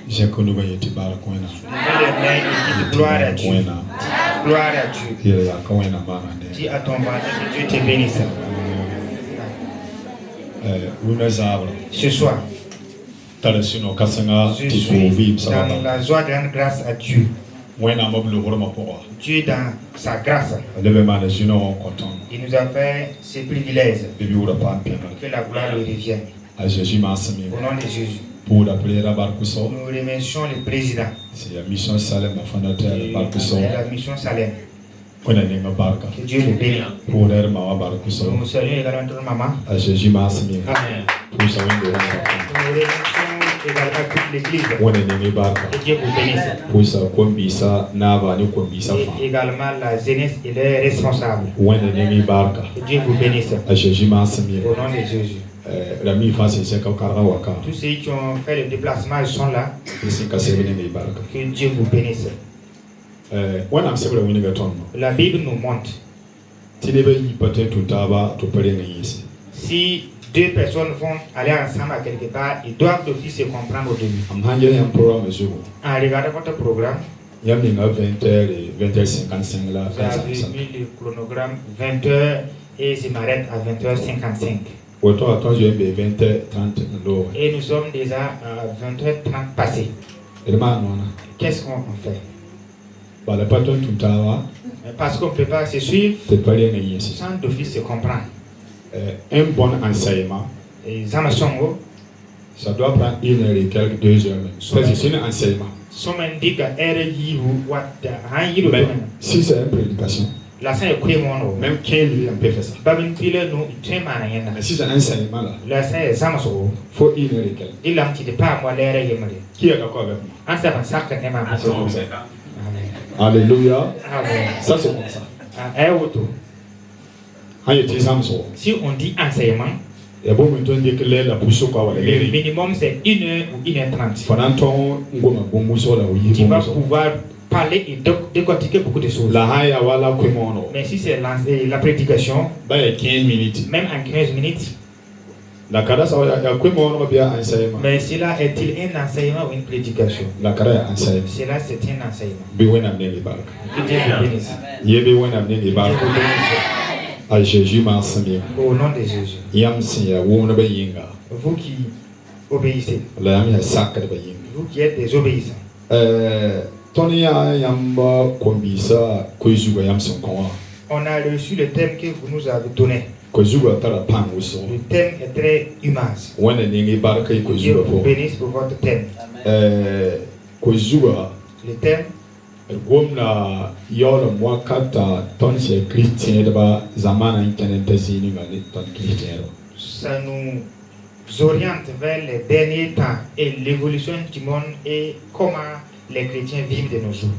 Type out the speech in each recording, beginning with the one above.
J'ai connu que tu parles quoi gloire à Dieu. Gloire à Dieu. Dis à ton voisin que Dieu te bénisse. Ce soir, je suis dans la joie de rendre grâce à Dieu. Dieu dans sa grâce. Il nous a fait ce privilège. Que la gloire lui revienne. Au nom de Jésus. Nous remercions le président. C'est la mission Salem. Que Dieu le bénisse. Nous saluons également notre maman. Amen. Nous remercions également toute l'église. Que Dieu vous bénisse. Et également la jeunesse et les responsables. Que Dieu vous bénisse. Au nom de Jésus. Tous ceux qui ont fait le déplacement, ils sont là. Que Dieu vous bénisse. La Bible nous montre. Si deux personnes vont aller ensemble à quelque part, ils doivent d'office se comprendre au début. En regardant votre programme, vous avez mis le chronogramme 20h et je m'arrête à 20h55. Et nous sommes déjà à 20h30 passés. Qu'est-ce qu'on fait? Parce qu'on ne peut pas se suivre sans d'office se comprendre. Un bon enseignement, ça doit prendre 1 heure et quelques 2 heures. C'est un enseignement. Si c'est une prédication, même 15 lui on peut faire ça. Mais si c'est un enseignement là, il faut 1 heure et quelques. Qui est d'accord avec moi? Alléluia. Ça c'est comme ça. Si on dit enseignement, le minimum c'est 1 heure ou 1 heure 30. Tu vas pouvoir parler et décortiquer beaucoup de choses. Mais si c'est la prédication, même en 15 minutes, mais cela est-il un enseignement ou une prédication? Cela c'est un enseignement. Que Dieu vous bénisse. Au nom de Jésus. Vous qui obéissez. Vous qui êtes désobéissants. On a reçu le thème que vous nous avez donné. Le thème est très humain. Dieu vous bénisse pour votre thème. Le thème. Ça nous oriente vers les derniers temps et l'évolution du monde et comment les chrétiens vivent de nos jours.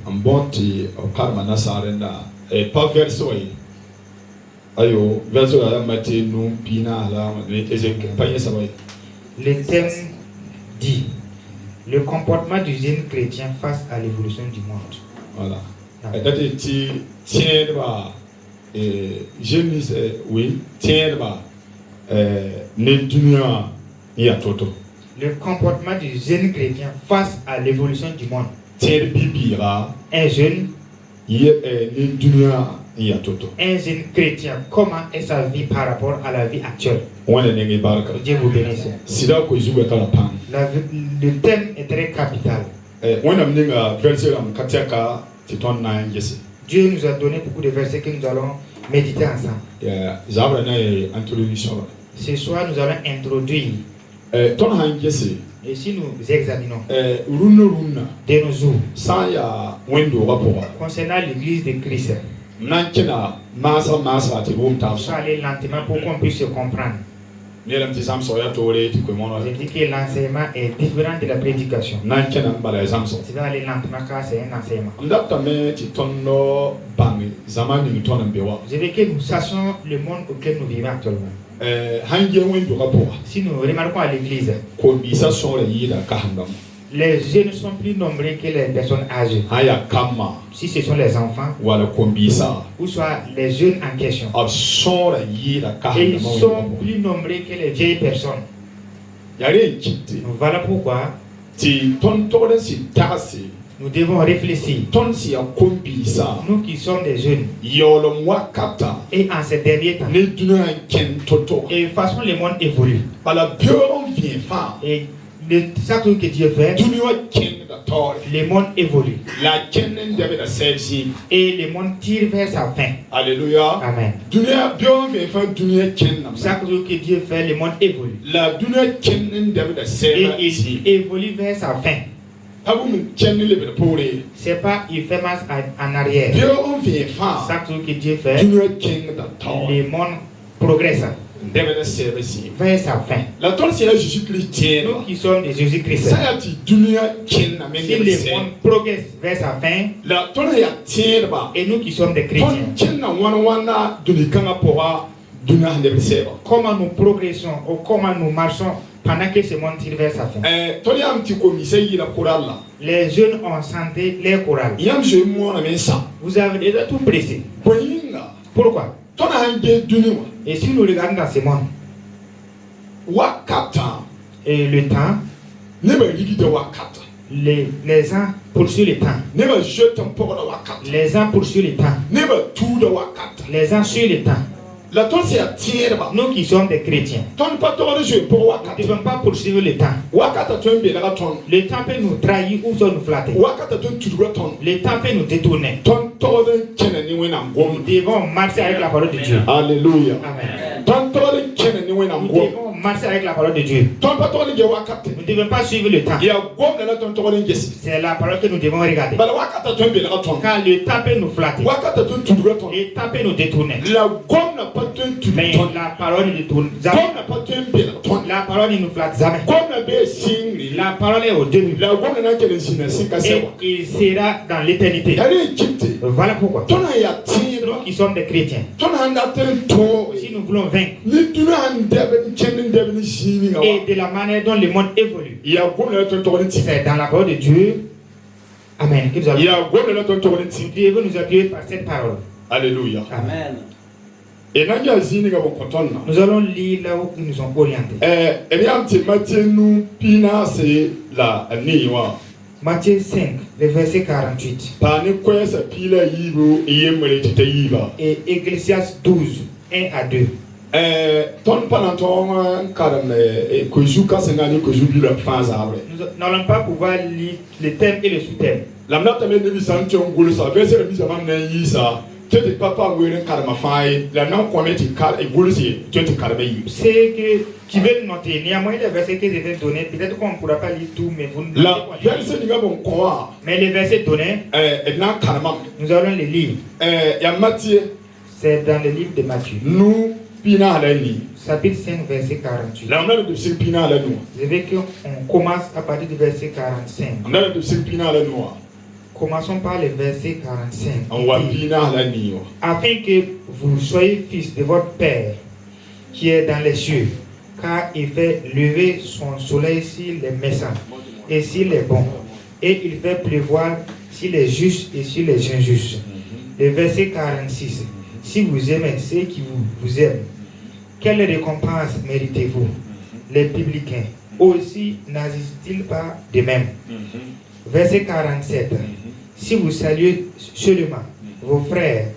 Le thème dit le comportement du jeune chrétien face à l'évolution du monde. Voilà. Le comportement du jeune chrétien face à l'évolution du monde. Un jeune chrétien, comment est sa vie par rapport à la vie actuelle? Dieu vous bénisse. Le thème est très capital. Dieu nous a donné beaucoup de versets que nous allons méditer ensemble. Ce soir, nous allons introduire. Et si nous examinons de nos jours concernant l'église de Christ, nous allons aller lentement pour qu'on puisse se comprendre. Je dis que l'enseignement est différent de la prédication. Tu vas aller lentement car c'est un enseignement. Je veux que nous sachions le monde auquel nous vivons actuellement. Si nous remarquons à l'église, les jeunes sont plus nombreux que les personnes âgées. Si ce sont les enfants, ou soit les jeunes en question, et ils sont plus nombreux que les vieilles personnes. Voilà pourquoi nous devons réfléchir. Nous qui sommes des jeunes. Et en ces derniers temps. Et de toute façon, le monde évolue. Et chaque jour que Dieu fait, le monde évolue. Et le monde tire vers sa fin. Alléluia. Amen. Chaque jour que Dieu fait, le monde évolue. Et il évolue vers sa fin. C'est pas il fait marche en arrière. Chaque jour que Dieu fait, le monde progresse vers sa fin. Nous qui sommes de Jésus-Christ, si le monde progresse vers sa fin, et nous qui sommes des chrétiens, comment nous progressons ou comment nous marchons pendant que ce monde tire vers sa fin? Les jeunes ont chanté les chorales. Vous avez déjà tout pressé. Pourquoi? Et si nous regardons dans ce monde, et le temps, les gens poursuivent le temps. Les gens poursuivent le temps. Les gens suivent le temps. Nous qui sommes des chrétiens, nous ne devons pas poursuivre le temps. Le temps peut nous trahir ou nous flatter. Le temps peut nous détourner. Nous devons marcher avec la parole de Dieu. Alléluia. Amen. Nous devons marcher avec la parole de Dieu. Nous ne devons pas suivre le temps. C'est la parole que nous devons regarder. Car le temps peut nous flatter. Le temps peut nous détourner. Mais la parole ne détourne jamais. La parole ne nous flatte jamais. La parole est au début. Et il sera dans l'éternité. Voilà pourquoi nous qui sommes des chrétiens, si nous voulons vaincre et de la manière dont le monde évolue, c'est dans la parole de Dieu. Amen. Nous devons nous appuyer par cette parole. Alléluia. Amen. Nous allons lire là où ils nous ont orientés. Matthieu 5, le verset 48. Et Ecclésiaste 12, 1 à 2. Nous n'allons pas pouvoir lire les thèmes et les sous-thèmes. C'est qui veulent noter, néanmoins les versets que je vais donner, peut-être qu'on ne pourra pas lire tout, mais vous ne mais les versets donnés, nous allons les lire. C'est dans le livre de Matthieu. Chapitre 5, verset 48. Je veux qu'on commence à partir du verset 45. Commençons par le verset 45. Afin que vous soyez fils de votre Père qui est dans les cieux, car il fait lever son soleil sur les méchants et sur les bons, et il fait pleuvoir sur les justes et sur les injustes. Le verset 46. Si vous aimez ceux qui vous aiment, quelle récompense méritez-vous? Les publicains aussi n'agissent-ils pas de même? Verset 47. Si vous saluez seulement vos frères,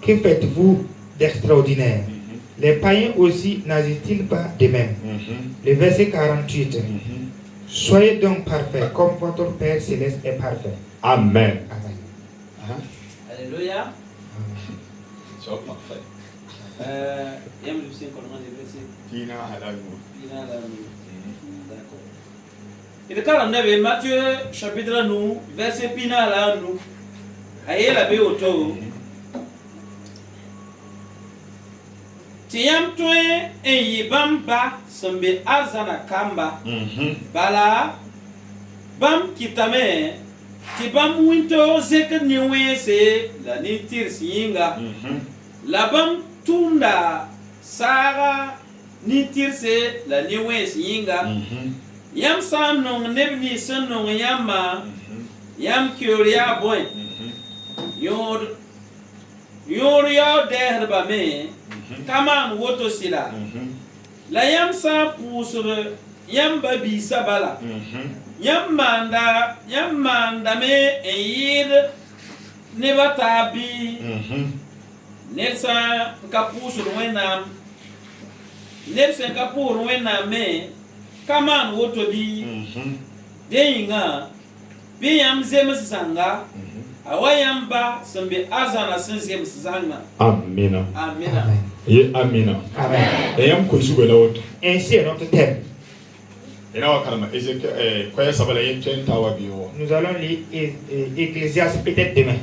que faites-vous d'extraordinaire? Les païens aussi n'agissent-ils pas de même? Le verset 48. Soyez donc parfaits comme votre Père céleste est parfait. Amen. Amen. Alléluia. Sois parfait. Il est Matthieu chapitre nous verset pina là nous aye la be auto tiam toe en yibamba sambe azana kamba bala bam kitame ti bam winto zek niwe se la nitir singa la bam tunda sara nitir se la niwe singa yam sam nong nebni son nong yamma yam kyoriya boy yor ya der ba me kaman woto sila la yam sa pusur yamba bi sabala yamanda me eyid ne batabi nessa kapusu wenam nessa kapuru wenam me kaman woto bi deyinga bi yam zemsanga awayamba sambe azana senzem sanga. Amina. Amina. Ye amina. Amen. Eyam ko sugo la woto. Ainsi est notre thème. Ina wa kalama Ézéchiel koya sabala yen tawa biyo. Nous allons lire Ecclésiaste peut-être demain.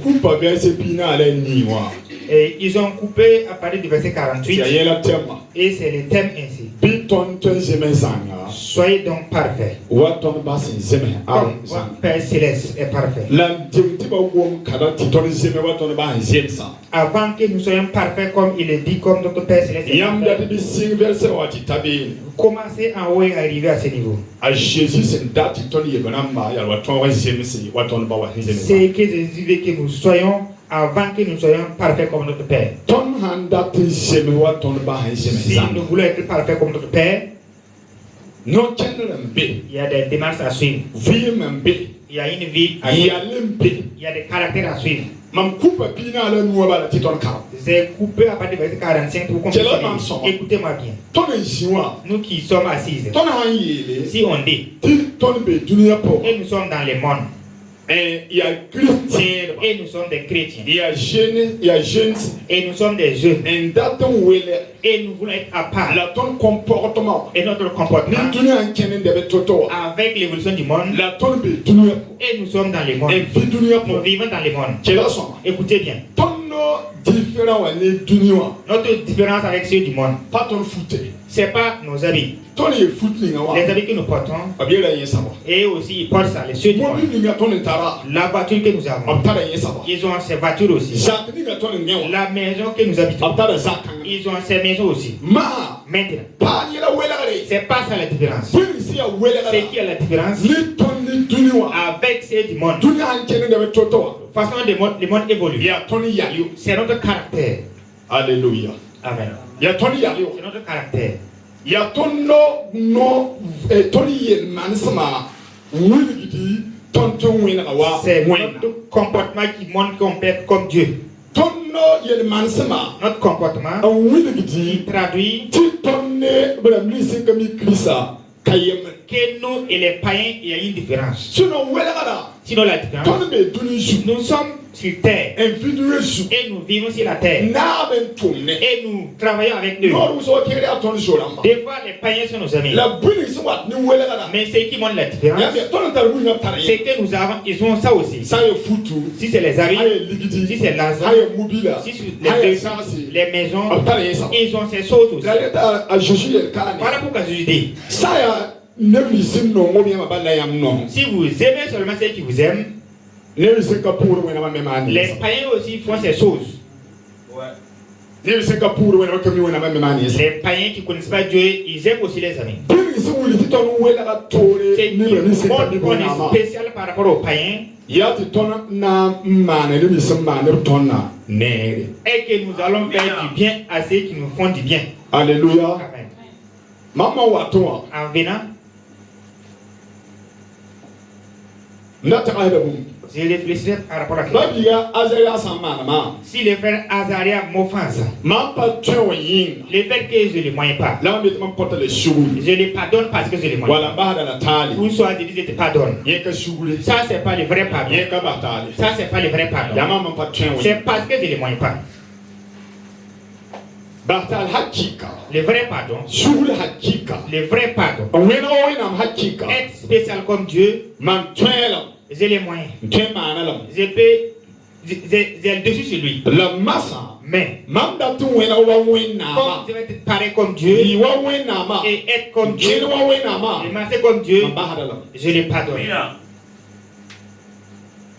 Coupa verset pina ale niwa. Et ils ont coupé à partir du verset 48. Ya yela tema. Et c'est le thème ainsi. Biton ton zemezanga. Soyez donc parfaits. Waton basin zeme. Comme votre Père Céleste est parfait. La djetiba wom kada titon zeme waton ba zemsa. Avant que nous soyons parfaits comme il est dit, comme notre Père Céleste est Yam parfait. da bi sing verset wati tabi. Commencez en haut et arrivez à ce niveau. A Jésus c'est date ton yebanamba ya waton wa zemsi waton ba wa zemsa. C'est que Jésus veut que nous soyons avant que nous soyons parfaits comme notre Père. Ton handa te zeme waton ba zemsa. Si nous voulons être parfaits comme notre Père, non kennembe. il y a des démarches à suivre. Vie membe. Il y a une vie à suivre. Yalembe. Il y a des caractères à suivre. Mam coupa pina ala nuwa ba titon ka. J'ai coupé à partir du verset 45 pour Quel comprendre. homme sont? Écoutez-moi bien. Ton jiwa. Nous qui sommes assises, Ton han yele. si on dit, Ton be dunia po. et nous sommes dans le monde, Il y a chrétien. et nous sommes des chrétiens, Il y a jeunes. et nous sommes des jeunes, En daton wele. et nous voulons être à part, La ton comportement. et notre Ni comportement, dunia nkenen de betoto. avec l'évolution du monde, La ton be dunia po. et nous sommes dans le monde, En vie dunia nous po. vivons dans le monde. Kela son. Écoutez bien, Ton no différent wa ne dunia. notre différence avec ceux du monde, Pas ton foute. c'est pas nos habits, Ton ye foot ni wa. les habits que nous portons, Abiela ye sabo. et aussi ils portent ça, les ceux du Mo monde. bi ni ton tara. La voiture que nous avons, Abtara ye sabo. ils ont ces voitures aussi. Jacques ni ton ngewa. La maison que nous habitons, Abtara zakanga. ils ont ces maisons aussi. Ma Maintenant, pa yela wela gare. c'est pas ça la différence. Puli si ya wela C'est gare. qui a la différence Ni ton ni dunia. avec ceux du monde. Dunia nkenen de betoto. Façon de monde, le monde évolue. Ya ton yalio. C'est notre caractère. Alléluia. Amen. Ya ton yalio. C'est notre caractère. Ya ton no ton yen mansama. Wili gidi ton wena wa. C'est Wena. notre comportement qui montre qu'on peut être comme Dieu. Ton no yen mansama. Notre comportement Wili qui gidi. traduit Ti ton ne bramli se kami krisa. Kayem. que nous et les païens, il y a une différence. Sinon wela gada. Sinon la différence, Ton be dunisu. nous sommes sur terre Individuesu. et nous vivons sur la terre Na ben tumne. et nous travaillons avec eux. Noru so kere aton solamba. Des fois, les païens sont nos amis. La buni so wat ni wela gada. Mais ce qui montre la différence, Ya be ton tar buni tare. c'est que nous avons, ils ont ça aussi. Sa ye futu. Si c'est les habits, Aye ligidi. si c'est l'argent, Aye mobila. si c'est Aye les, sasi. les maisons, Abtara ye sa. ils ont ces choses aussi. Daleta a Jésus le kane. Voilà pourquoi je dis, Sa ya ne misim no ngobi ma bala yam no. si vous aimez seulement ceux qui vous aiment, Ne misim ka pour wena ma memani. les païens aussi font ces choses. Ouais. Ne misim ka pour wena ka mi wena ma memani. Les païens qui ne connaissent pas Dieu, ils aiment aussi les amis. Buni so wuli ti ton wela ka tore. C'est Ni le misim ka bi qu'on wena ma. est spécial par rapport aux païens Ya ti ton na mane ne misim mane ton na nere. et que nous allons faire du bien à ceux qui nous font du bien. Alléluia. Amen. Mama watoa. En venant, Ndata ayda bum. je réfléchirai par rapport à quelque chose. Babiya Azaria samana ma. Si le frère Azaria m'offense, Ma pa twa yin. le fait que je ne le moye pas, La me ma porte le shuguli. je le pardonne parce que je le moye. Wala bada na tali. Ou soit je dis je te pardonne. Ye ka shuguli. Ça, c'est pas le vrai pardon. Ye ka batali. Ça, c'est pas le vrai pardon. Yama ma pa twa yin. C'est parce que je ne le moye pas. Batal hakika. Le vrai pardon, Shuguli hakika. le vrai pardon, Wena wena hakika. être spécial comme Dieu, Man twela. j'ai les moyens. Twema na lam. Je peux, j'ai le dessus sur lui. La masa. Mais, Mam da tu wena wa wena comme ma. je vais être pareil comme Dieu Yi wa wena ma. et être comme Dieu, Jeni wa wena ma. et marcher comme Dieu, Ma bahada lam. je le pardonne. Amina.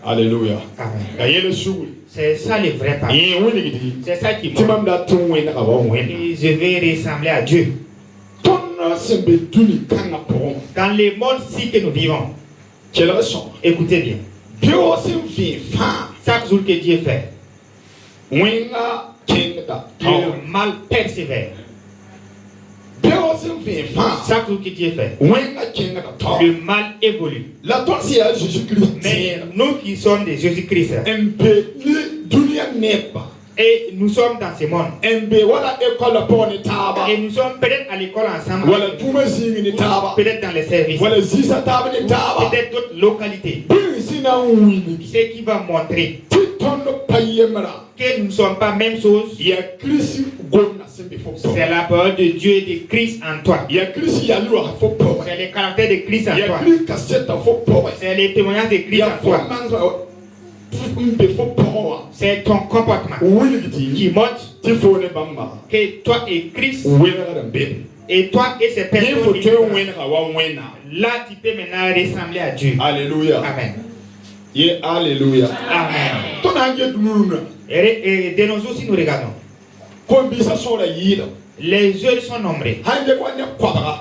Alléluia. Amen. Ayele shuguli. C'est ça le vrai pardon. Ye wini gidi. C'est ça qui Ti montre. mam da tu wena ka wa wena. Et je vais ressembler à Dieu. Ton sembe duni kanga po. Dans le monde-ci que nous vivons, Quelle raison? écoutez bien, Bio sim fi fa. chaque jour que Dieu fait, Wenga kenda. le mal persévère. Chaque jour qui est fait, le mal évolue. Mais nous qui sommes des Jésus-Christ, et nous sommes dans ce monde, et nous sommes peut-être à l'école ensemble, peut-être dans les services, peut-être d'autres localités. Ce qui va montrer que nous ne sommes pas même chose. C'est la parole de Dieu et de Christ en toi. C'est le caractère de Christ en toi. C'est les témoignages de Christ en toi. C'est ton comportement qui montre que toi et Christ, et toi et ces personnes, là tu peux maintenant ressembler à Dieu. Alléluia. Amen. Alléluia. Amen. Et de nos jours, si nous regardons, les jeunes sont nombreux.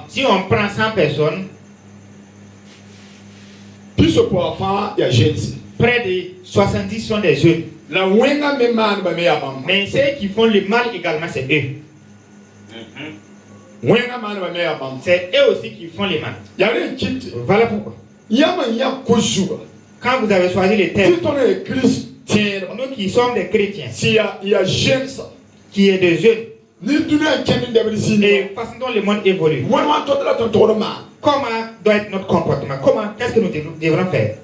Si on prend 100 personnes, près de 70 sont des jeunes. Mais ceux qui font le mal également, c'est eux. C'est eux aussi qui font le mal. Voilà pourquoi. Quand vous avez choisi le thème, nous qui sommes des chrétiens, qui est des jeunes, et façon dont le monde évolue, comment doit être notre comportement? Qu'est-ce que nous devrons faire?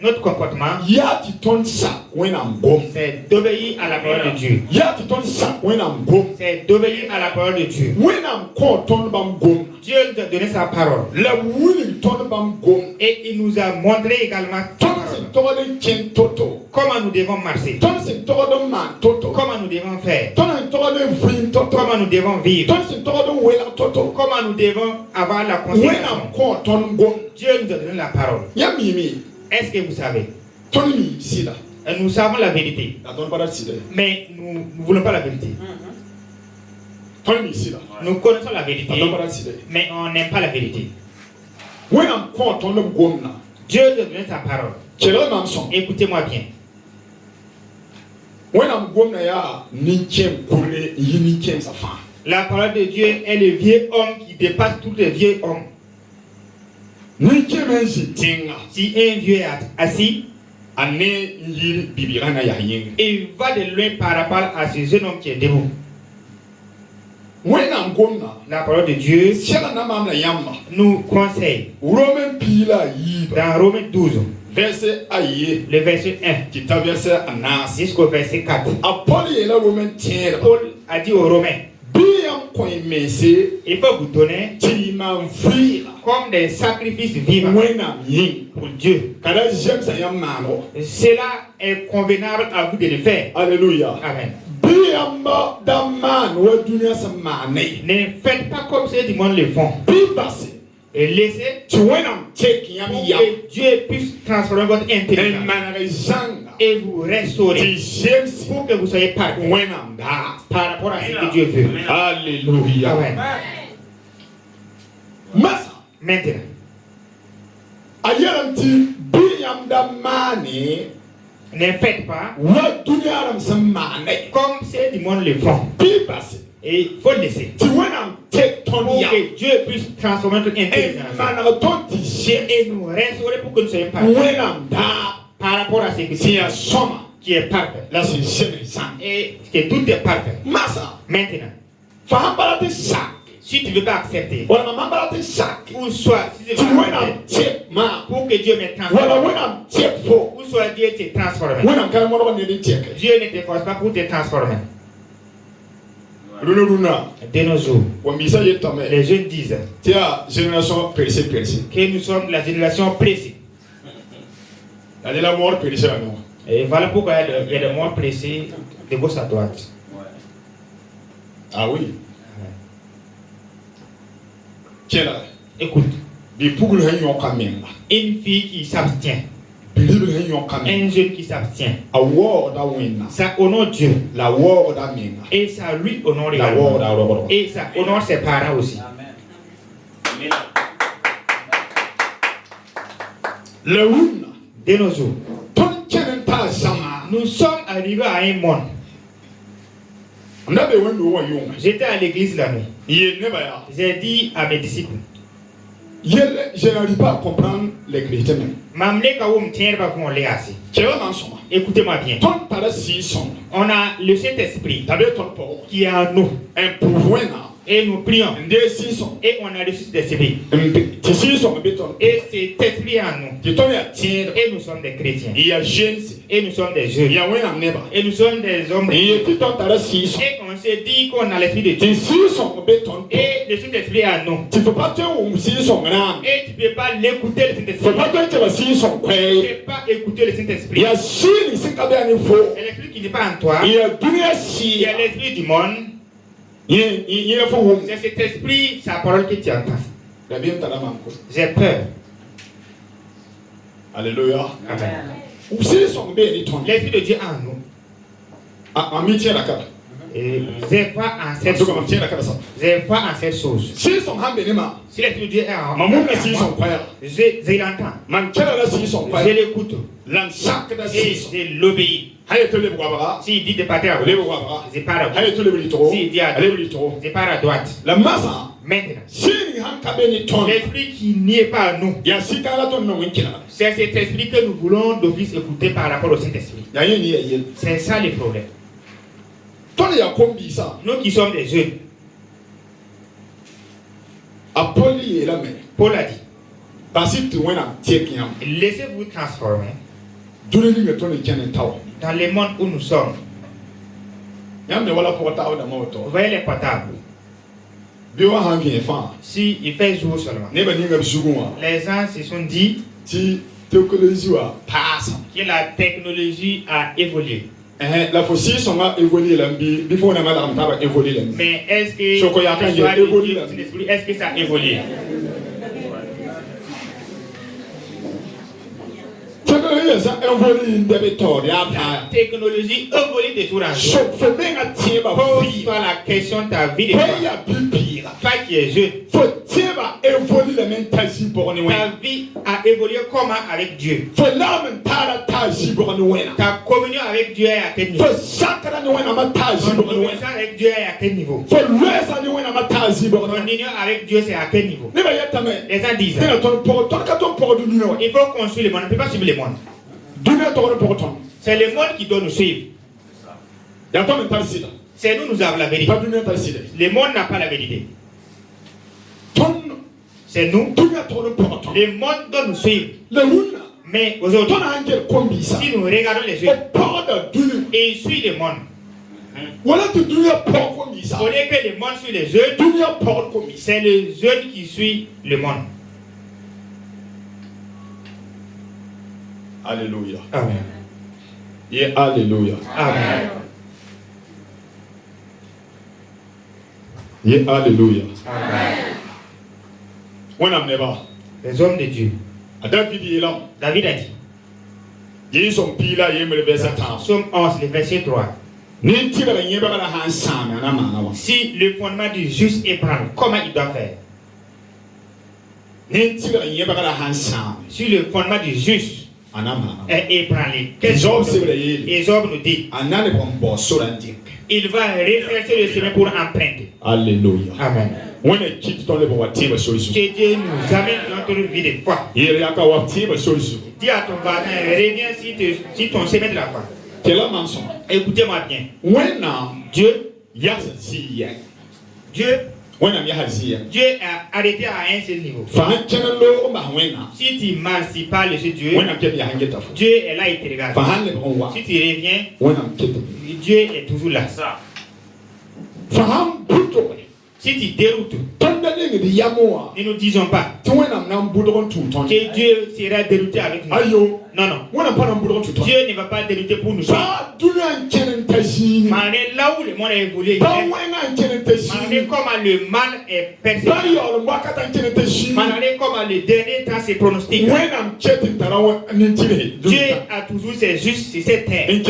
Notre comportement, c'est d'obéir à la parole de Dieu. C'est d'obéir à la parole de Dieu. Dieu nous a donné sa parole. Et il nous a montré également comment nous devons marcher, comment nous devons faire, comment nous devons vivre, comment nous devons avoir la consécration. Dieu nous a donné la parole. Est-ce que vous savez? Nous savons la vérité, mais nous ne voulons pas la vérité. Nous connaissons la vérité, mais on n'aime pas la vérité. Dieu te donne sa parole. Écoutez-moi bien. La parole de Dieu est le vieux homme qui dépasse tous les vieux hommes. Si un vieux est assis, il va de loin par rapport à ce jeune homme qui est debout. La parole de Dieu nous conseille dans Romains 12, le verset 1 jusqu'au verset 4. Paul a dit aux Romains, il faut vous donner comme des sacrifices vivants pour Dieu. Cela est convenable à vous de le faire. Alléluia. Amen. Ne faites pas comme ceux du monde le font. Et laissez pour que Dieu puisse transformer votre intelligence et vous restaurer pour que vous soyez parfaits par rapport à ce que Dieu veut. Alléluia. Amen. Maintenant, ne faites pas comme ceux du monde le font. Et il faut laisser pour que Dieu puisse transformer notre intelligence et nous restaurer pour que nous soyons parfaits par rapport à ce que Dieu qui est parfait. Et que tout est parfait. Maintenant, si tu ne veux pas accepter, ou soit si tu veux accepter, pour que Dieu me transforme, ou soit Dieu te transforme, Dieu ne te force pas pour te transformer. De nos jours, les jeunes disent que nous sommes la génération pressée. Et voilà pourquoi il y a des morts pressés de gauche à droite. Ah oui. Écoute, une fille qui s'abstient, un jeune qui s'abstient, ça honore Dieu et ça lui honore également. Et ça honore ses parents aussi. De nos jours, nous sommes arrivés à un monde J'étais à l'église la nuit. J'ai dit à mes disciples, je n'arrive pas à comprendre les chrétiens même. Écoutez-moi bien. On a le Saint-Esprit qui est en nous. Et nous prions. Et on a reçu cet esprit. Et cet esprit en nous. Et nous sommes des chrétiens. Et nous sommes des jeunes. Et nous sommes des hommes. Et on s'est dit qu'on a l'esprit de Dieu. Et le Saint-Esprit est en nous. Et tu ne peux pas l'écouter le Saint-Esprit. Tu ne peux pas écouter le Saint-Esprit. Et l'esprit qui n'est pas en toi. Il y a l'esprit du monde. C'est cet esprit, sa parole que tu entends. J'ai peur. Alléluia. Amen. L'esprit de Dieu en nous. Et j'ai foi en cette chose. J'ai foi en cette chose. Si l'esprit de Dieu est en moi, je l'entends. Je l'écoute. Et je l'obéis. S'il dit de partir à gauche, je pars à gauche. S'il dit à droite, je pars à droite. Maintenant, l'esprit qui n'y est pas à nous, c'est cet esprit que nous voulons d'office écouter par rapport au Saint-Esprit. C'est ça le problème. Nous qui sommes des jeunes, Paul a dit, laissez-vous transformer dans le monde où nous sommes. Vous voyez les portables. Si il fait jour seulement, les gens se sont dit que la technologie a évolué. Mais est-ce que ça a évolué? La technologie évolue de jour en jour. Pose-toi la question de ta vie de foi. Toi qui es jeune, ta vie a évolué comment avec Dieu? Ta communion avec Dieu est à quel niveau? Ton avec Dieu est à quel niveau? Ton union avec Dieu c'est à quel niveau? Les gens disent, il faut qu'on suive le monde, on ne peut pas suivre le monde. C'est le monde qui doit nous suivre. C'est nous, nous avons la vérité. Le monde n'a pas la vérité. C'est nous. Le monde doit nous suivre. Mais aujourd'hui, si nous regardons les jeunes, et ils suivent le monde. Au lieu que le monde suit les jeunes, c'est les jeunes qui suivent le monde. Alléluia. Amen. Yeah, alléluia. Amen. Yeah, alléluia. Amen. Les hommes de Dieu. David a dit. Somme 11, le verset 3. Si le fondement du juste est prendre, comment il doit faire? Si le fondement du juste est prendre, qu'est-ce que Job nous dit? Il va rechercher le chemin pour emprunter. Alléluia. Amen. Que Dieu nous amène dans notre vie de foi. Dis à ton voisin, reviens si ton chemin de la foi. Écoutez-moi bien. Dieu a arrêté à un seul niveau. Si tu ne marches pas le Dieu, Dieu est là, il te regarde. Si tu reviens, Dieu est toujours là. Si tu déroutes, ne nous disons pas que Dieu sera dérouté avec nous. Non, non. Dieu ne va pas dérouter pour nous. Là où le monde est évolué, comment le mal est perçu, comment le dernier temps se pronostique. Dieu a toujours ses justes sur cette terre. Et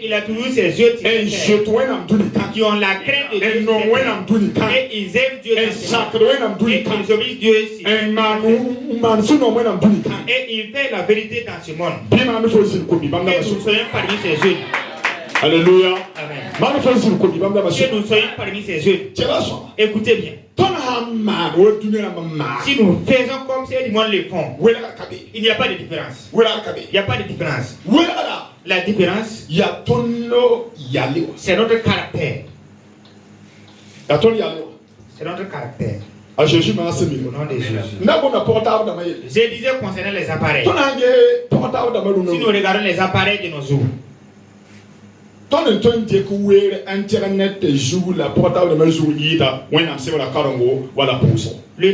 il a toujours ses yeux sur cette terre qui ont la crainte de Dieu. Et ils aiment Dieu. Et ils obéissent Dieu. Et il fait la vérité dans ce monde. Et nous soyons parmi ces jeunes. Alléluia. Amen. Si nous soyons parmi ces jeunes, écoutez bien. Si nous faisons comme ces du monde le font, il n'y a pas de différence. Il n'y a pas de différence. La différence, c'est notre caractère. C'est notre caractère. À Jésus, au nom de Jésus. Je disais concernant les appareils. Si nous regardons les appareils de nos jours, le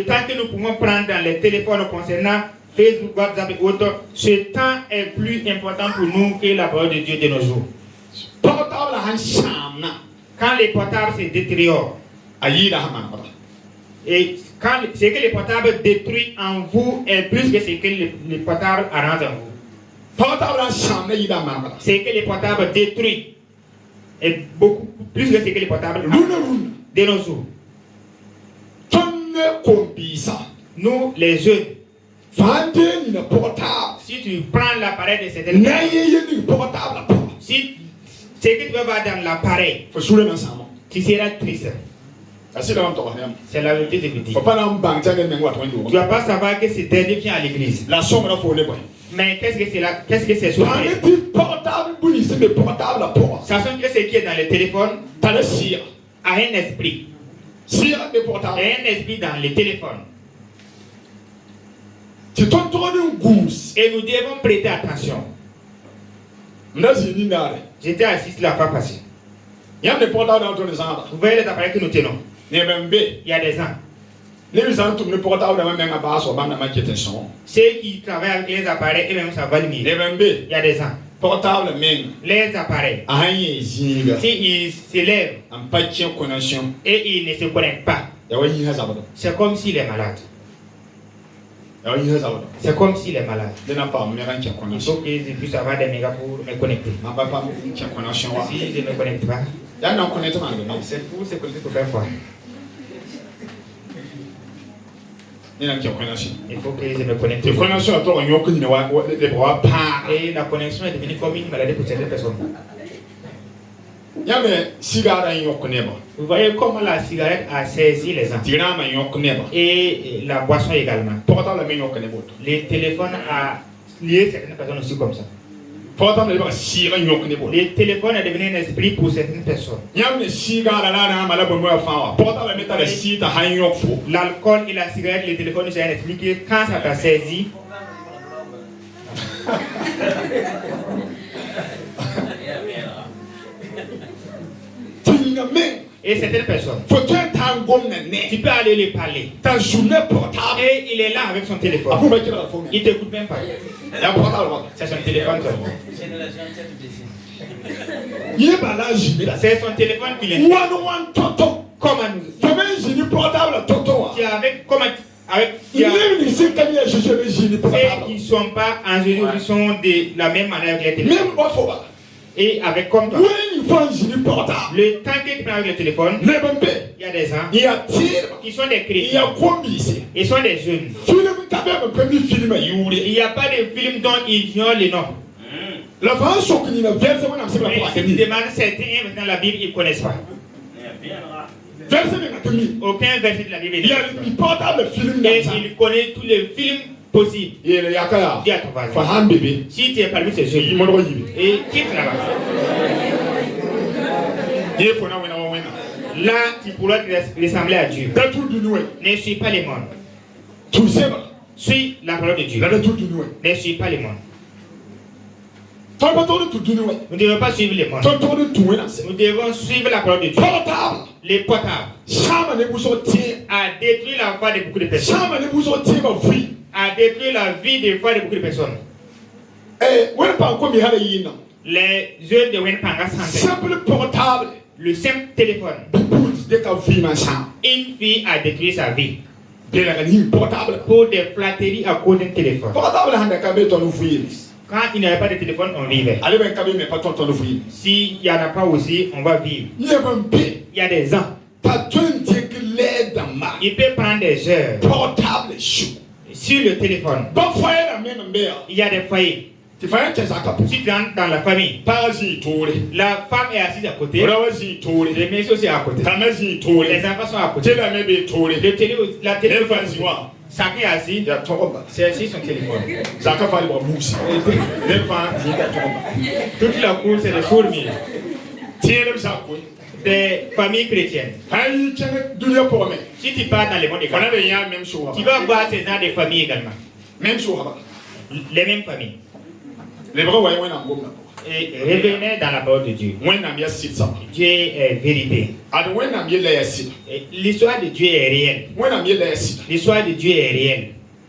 temps que nous pouvons prendre dans les téléphones concernant Facebook, WhatsApp et autres, ce temps est plus important pour nous que la parole de Dieu de nos jours. Quand les portables se détériorent, et quand ce que les portables détruisent en vous est plus que ce que les portables arrangent en vous. Ce que les portables détruisent est beaucoup plus que ce que les portables de nos jours. Nous, les jeunes, si tu prends l'appareil de certaines personnes, si ce que tu vas voir dans l'appareil, tu seras triste. C'est la vérité de Dieu. Tu ne vas pas savoir que ce dernier vient à l'église. Mais qu'est-ce que c'est là? Qu'est-ce que c'est sur ça? Sachant que ce qui est dans le téléphone a un esprit. Il y a un esprit dans le téléphone. Et nous devons prêter attention. J'étais assis la fois passée. Vous voyez les appareils que nous tenons. Il y a des ans. Ceux qui travaillent avec les appareils, et même ça va mieux. Il y a des ans. Les appareils, s'ils s'élèvent et ils ne se connectent pas, c'est comme s'il est malade. C'est comme s'il est malade. Il faut qu'ils puissent avoir des mégas pour me connecter. Si je ne me connecte pas, c'est pour se connecter pour faire quoi? Il faut que je me connecte. Et la connexion est devenue comme une maladie pour certaines personnes. Vous voyez comment la cigarette a saisi les gens. Et la boisson également. Les téléphones a lié certaines personnes aussi comme ça. Les téléphones est devenu un esprit pour certaines personnes. L'alcool et la cigarette, les téléphones, c'est un esprit qui, quand ça t'a saisi, et certaines personnes, tu peux aller lui parler. Et il est là avec son téléphone. Il ne t'écoute même pas. C'est son téléphone seulement. C'est son téléphone qui est. Comment nous? Tu avec comment avec ceux qui ne sont pas en Jésus, qui sont de la même manière que les téléphones. Et avec comme toi, le temps que tu prends avec le téléphone, il y a des gens qui sont des chrétiens, ils sont des jeunes. Il n'y a pas de film dont ils ignorent les noms. Mais si tu demandes certains dans la Bible, ils ne connaissent pas. Aucun verset de la Bible. Et il connaît tous les films possibles. Dis à ton voisin, si tu es parmi ces jeunes, et quitte là-bas. Là, tu pourras te ressembler à Dieu. Ne suis pas les mondes. Suis la parole de Dieu. Ne suis pas les mondes. Nous ne devons pas suivre les mondes. Nous devons suivre la parole de Dieu. Les portables a détruit la foi de beaucoup de personnes. A détruit la vie de foi de beaucoup de personnes. Les jeunes de Wenpanga sont le simple téléphone. Une fille a détruit sa vie pour des flatteries à cause d'un téléphone. Quand il n'y avait pas de téléphone, on vivait. S'il n'y en a pas aussi, on va vivre. Il y a des gens. Il peut prendre des heures sur le téléphone. Il y a des foyers. Tu fais un test à capot. Si tu entres dans la famille, Parasi touré. la femme est assise à côté, Rawasi touré. les messieurs aussi à côté, Tamasi touré. les enfants sont à côté, Tela mebe touré. la télé, Les fanziwa. chacun est assis, Ya tomba. c'est assis son téléphone. Zaka fali ba musi. Les fans zika tomba. Toute la cour, c'est des sourds-muets, Tiens ça quoi. des familles chrétiennes. Aïe tiens dunia pour moi. Si tu pars dans le monde On a également, des gens même chose. tu vas voir ces gens des familles également, Même chose. les mêmes familles. Les bras ouais on a bon. Et revenez dans la parole de Dieu. On a bien sit ça. Dieu est vérité. Ad on a bien la sit. Et l'histoire de Dieu est réelle. On a bien la sit. L'histoire de Dieu est réelle.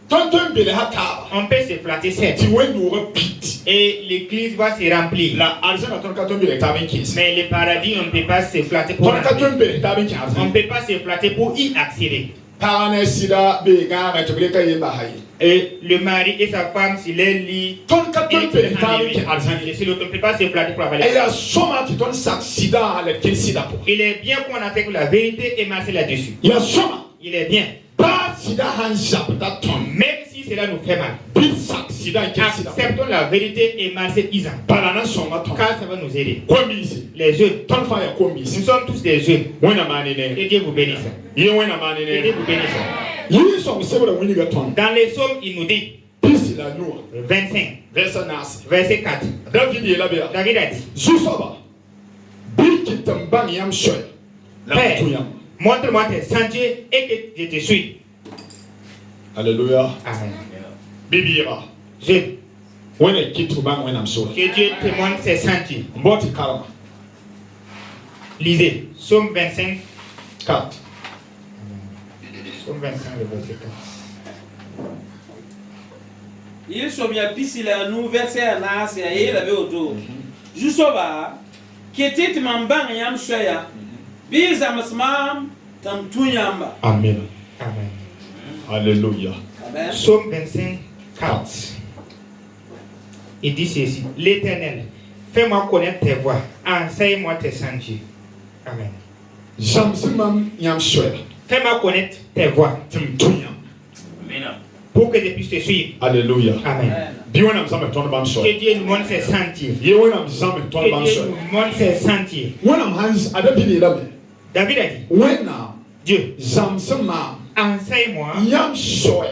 Tonton bele hata. On peut se flatter certes. Tu vois nous repeat. Et l'église va se remplir. La argent à ton carton bele ta ben kiss. Mais le paradis, on ne peut pas se flatter pour Ton rentrer. carton bele ta ben On ne kiss. peut pas se flatter pour y accéder. Parane sida be ga na to bele kay ba hay. Et le mari et sa femme, s'il est lié, Ton carton bele ta ben kiss argent. on ne peut pas se flatter pour avoir Et les ya soma ti ton sak sida le kin sida pour. Il est bien qu'on attaque la vérité et marcher là-dessus. Ya soma Il est bien. pas sida han jap ta ton. Même si cela nous fait mal, Bil sak sida kin sida. acceptons la vérité et marcher isant. Parana soma ton. Car ça va nous aider. Kombisi. Les jeunes, Ton fa ya nous kombisi. sommes tous des jeunes. Wena manene. Et Dieu vous bénisse. Ye wena Et Dieu manene. vous bénisse. Yi som sebra wini ga ton. Dans les psaumes, il nous dit, Pisi la noa. 25, Versa nas. verset 4. David est là-bas. David a dit, Zusoba. Bil kitambang yam shoy. La Père, mutuyam. montre-moi tes sentiers et que je te suis. Alléluia. Amen. Bibiira. Jeune, Wena kitubang wena msola. que Dieu te montre ses sentiers. Mboti karama. Lisez, psaume 25, 4. psaume 25, le verset 4. Il sommes à Pisila, nous verser à Nas et à Yel avait autour. Jusoba, qui était Mambang Yam Shaya, Bizamasmam, Tam Tuyamba. Amen. Amen. Alléluia. Amen. Psaume 25, 4. Il dit ceci, l'Éternel, fais-moi connaître tes voies, enseigne-moi tes sentiers. Amen. Jamsimam yam shoy. Fais-moi connaître tes voies Timtuyam. pour que je puisse te suivre. Alléluia. Amen. Biwana mzame ton bam shoy. Que Dieu nous montre ses sentiers. Ye wena mzame ton bam Que Dieu shoy. nous montre ses sentiers. Wena mhans adabidi lame. David a dit, Wena Dieu, jamsimam enseigne-moi yam shoy.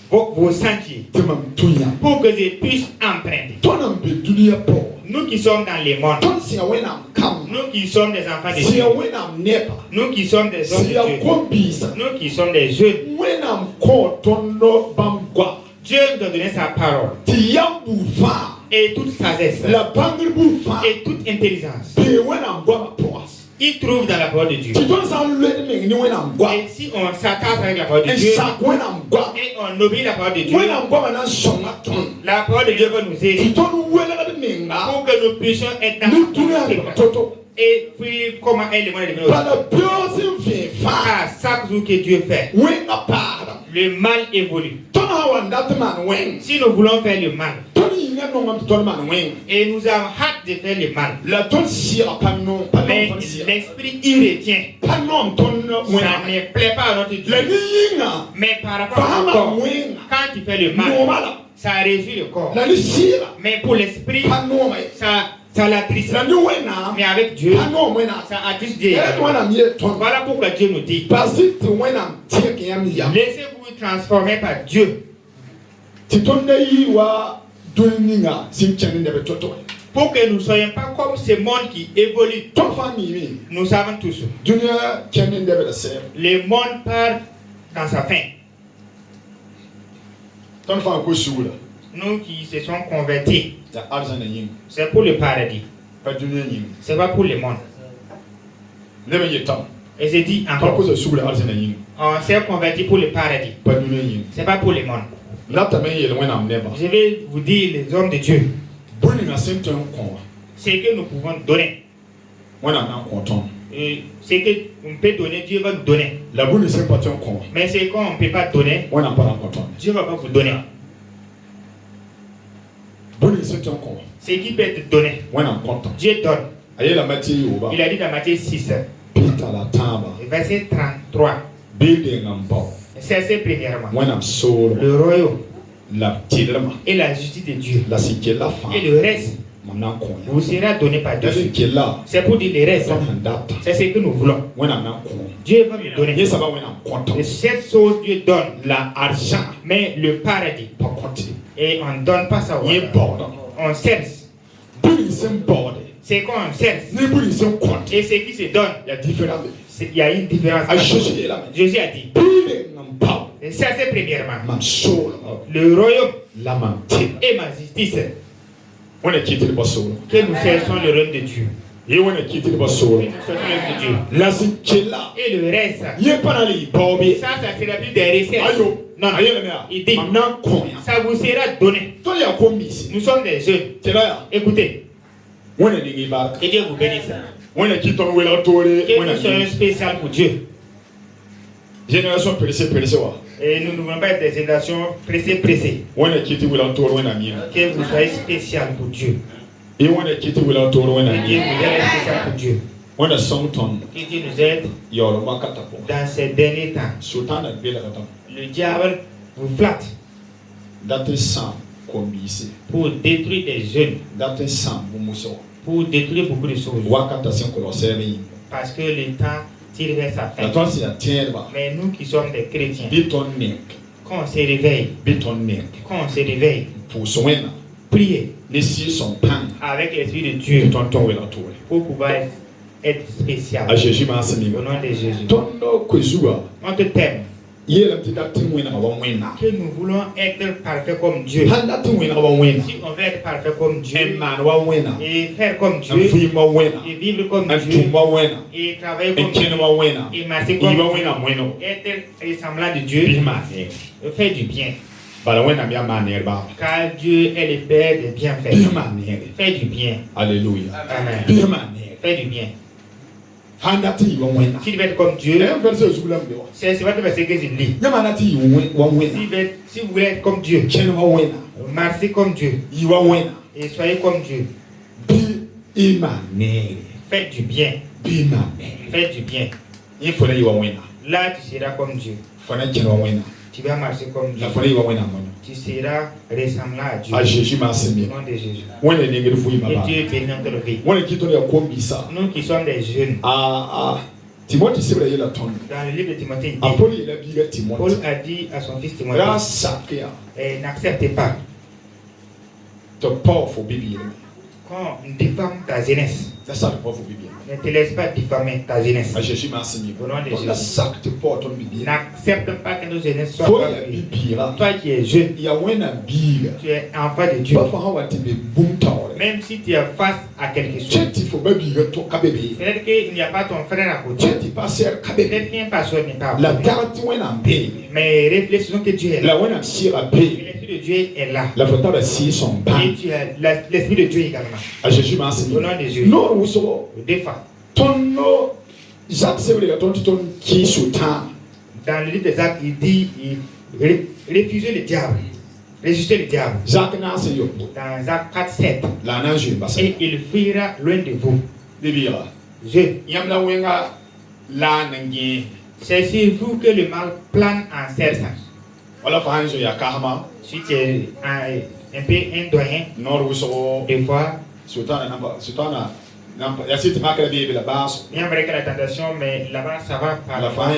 vos sentiers Timam tuyam. pour que je puisse emprunter. Tonam be dunia po. Nous qui sommes dans les mondes, Ton sia wena kam. nous qui sommes des enfants de Dieu, Sia wena nepa. nous qui sommes des hommes Sia de Dieu, kombisa. nous qui sommes des jeunes, Wena mko tono bamgwa. Dieu nous a donné sa parole Tiyam bufa. et toute sagesse La bangri bufa. et toute intelligence. Pe wena mgwa poas. Il trouve dans la parole de Dieu. Tu dois en le ni wena mgwa. Et si on s'attache avec la parole de Et Dieu ça wena mgwa. et on obéit la parole de Dieu, Wena mgwa mana songa ton. la parole de Dieu va nous Tu aider dois wela de minga. pour que nous puissions être dans Ni le dunia toto. et puis comment est le monde de nous. Para biosi vifa. À chaque jour que Dieu fait, Wenga para. le mal évolue. Tona wanda man wen. Si nous voulons faire le mal Toni inga no ngam ton man wen. et nous avons hâte de faire le mal, La ton sira panon mais panon sira. l'esprit y retient, Panon ton ça wena. ne plaît pas à notre Dieu. La ni inga. Mais par rapport au Fahama corps, wenga. quand tu fais le mal, Nomala. ça réjouit le corps. La ni sira. Mais pour l'esprit, Panon mai. ça l'attriste. La ni wena. Mais avec Dieu, Panon wena. ça attriste Dieu. Et toi na miye ton. Voilà pourquoi Dieu nous dit, Basi tu wena tie kiyam ya. laissez-vous transformer par Dieu Ti ton na yi wa duninga sin chani de toto. pour que nous ne soyons pas comme ce monde qui évolue. Ton famille mi. Nous savons tous, Dunia chani de be se. le monde part dans sa fin. Ton fa ko sula. Nous qui se sommes convertis, Ta argent na yin. c'est pour le paradis, Pa dunia yin. c'est pas pour le monde. Le be yetam. Et je dis Ta ko encore, so sula argent na yin. on s'est converti pour le paradis, Pa dunia yin. c'est pas pour le monde. La ta men yele wena neba. Je vais vous dire, les hommes de Dieu, Boni na senton ko. ce que nous pouvons donner. Wena na konton. Et ce qu'on peut donner, Dieu va nous donner. La boni se paton ko. Mais ce qu'on ne peut pas donner, Wena para konton. Dieu ne va pas vous donner. Boni senton ko. Ce qui peut être donné, Wena konton. Dieu donne. Aye la mati yoba. Il a dit dans Matthieu 6, Peter la taba. verset 33, Bede ngamba. c'est premièrement Wena solo. le royaume et la justice de Dieu. Et le reste vous sera donné par Dieu. C'est pour dire le reste. C'est ce que nous voulons. Dieu va nous donner. Et cette chose Dieu donne l'argent, mais le paradis. Et on ne donne pas ça. On cherche. C'est qu'on cherche. Et ce qui se donne, il y a une différence. Jésus a dit. Et ça c'est premièrement. Le royaume et ma justice. Que nous cherchons le règne de Dieu. Et le reste, ça sera plus des recettes. Non, il dit, ça vous sera donné. Nous sommes des jeunes. Écoutez. Que Dieu vous bénisse. Que nous soyons spéciaux pour Dieu. Génération pressée. Et nous ne voulons pas être des générations pressées. Que vous soyez spécial pour Dieu. Que Dieu vous aide spécial pour Dieu. Que Dieu nous aide dans ces derniers temps. Le diable vous flatte pour détruire des jeunes, pour détruire beaucoup de choses. Parce que le temps tire vers sa fin. Mais nous qui sommes des chrétiens, quand on se réveille, priez avec l'Esprit de Dieu pour pouvoir être spécial. Au nom de Jésus. On te t'aime. Que nous voulons être parfaits comme Dieu. Si on veut être parfait comme Dieu et faire comme Dieu et vivre comme Dieu et travailler comme Dieu et marcher comme Dieu, être ressemblant de Dieu, faire du bien. Car Dieu est le Père des bienfaits. Fais du bien. Alléluia. Amen. Fais du bien. Si tu veux être comme Dieu, c'est votre verset que je lis. Si vous voulez être comme Dieu, marchez comme Dieu et soyez comme Dieu. Faites du bien. Faites du bien. Là, tu seras comme Dieu. Tu vas marcher comme Dieu. Tu seras ressemblant à Dieu. Au nom de Jésus. Et Dieu bénit notre vie. Nous qui sommes des jeunes. Dans le livre de Timothée, Paul a dit à son fils Timothée, n'acceptez pas quand on diffame ta jeunesse. Ne te laisse pas diffamer ta jeunesse. Au nom de Jésus. N'accepte pas que nos jeunesses soient pas. Toi qui es jeune, tu es enfant de Dieu. Même si tu es face à quelque chose, peut-être qu'il n'y a pas ton frère à côté. Peut-être qu'un pasteur n'est pas à côté. Mais réfléchissons que Dieu est là. L'Esprit de Dieu est là. Et tu as l'Esprit de Dieu également. Au nom de Jésus. Des fois. Dans le livre de Jacques, il dit refusez le diable. Résistez le diable. Dans Jacques 4:7. Et il fuira loin de vous. C'est sur vous que le mal plane en cherchant. Si tu es un peu indoyen, des fois, il y a la tentation, mais là-bas ça va par la fin.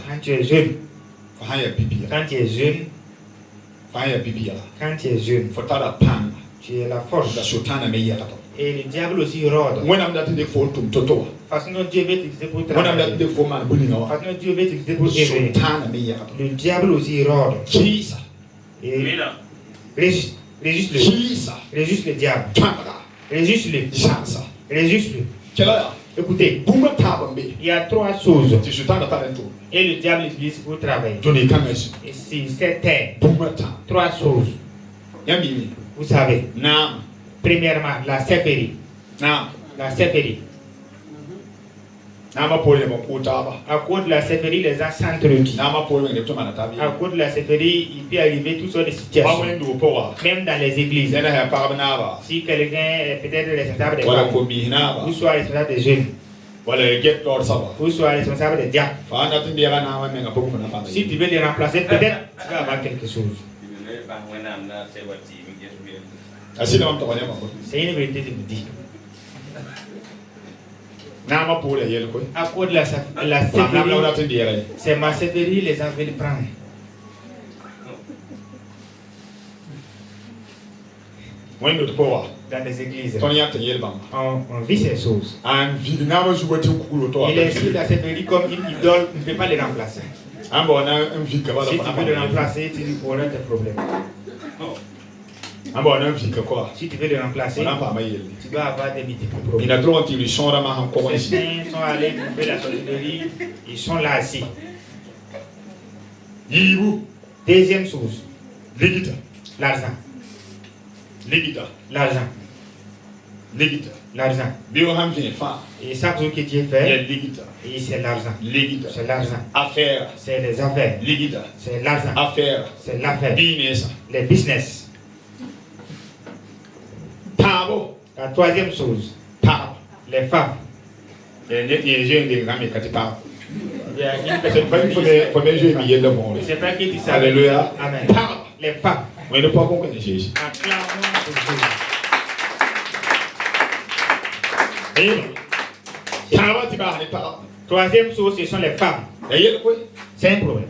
Quand tu es jeune, tu es la force. Et le diable aussi rôde. Façon dont Dieu veut t'utiliser pour travailler. Façon dont Dieu veut t'utiliser pour éveiller. Le diable aussi rôde. Et résiste le diable. Résiste-le. Écoutez, il y a trois choses. Et le diable utilise pour travailler. Et c'est cette terre. Trois choses. Vous savez. Premièrement, la séphérie. La séphérie. À cause de la séphérie, les gens s'entretuent. À cause de la séphérie, il peut arriver toutes sortes de situations. Même dans les églises. Si quelqu'un est peut-être responsable des femmes, ou soit responsable des jeunes, ou soit responsable des diacres. Si tu veux les remplacer, peut-être tu vas avoir quelque chose. C'est une vérité que je vous dis. À cause de la sévérité, c'est ma sévérité, les gens veulent prendre. Dans les églises, on vit ces choses. Il est ici la sévérité comme une idole, on ne peut pas les remplacer. Si tu veux le remplacer, tu auras des problèmes. Si tu veux le remplacer, tu dois avoir des multiples problèmes. Certains sont allés pour faire la sorcellerie, ils sont là assis. Deuxième chose, l'argent. L'argent. L'argent. Et chaque jour que Dieu fait, et c'est l'argent. C'est l'argent. C'est les affaires. C'est l'argent. C'est l'affaire. Les business. La troisième chose, les femmes. Il y a une personne qui c'est pas qui dit ça. Alléluia. Amen. Les femmes. Troisième chose, ce sont les femmes. C'est un problème.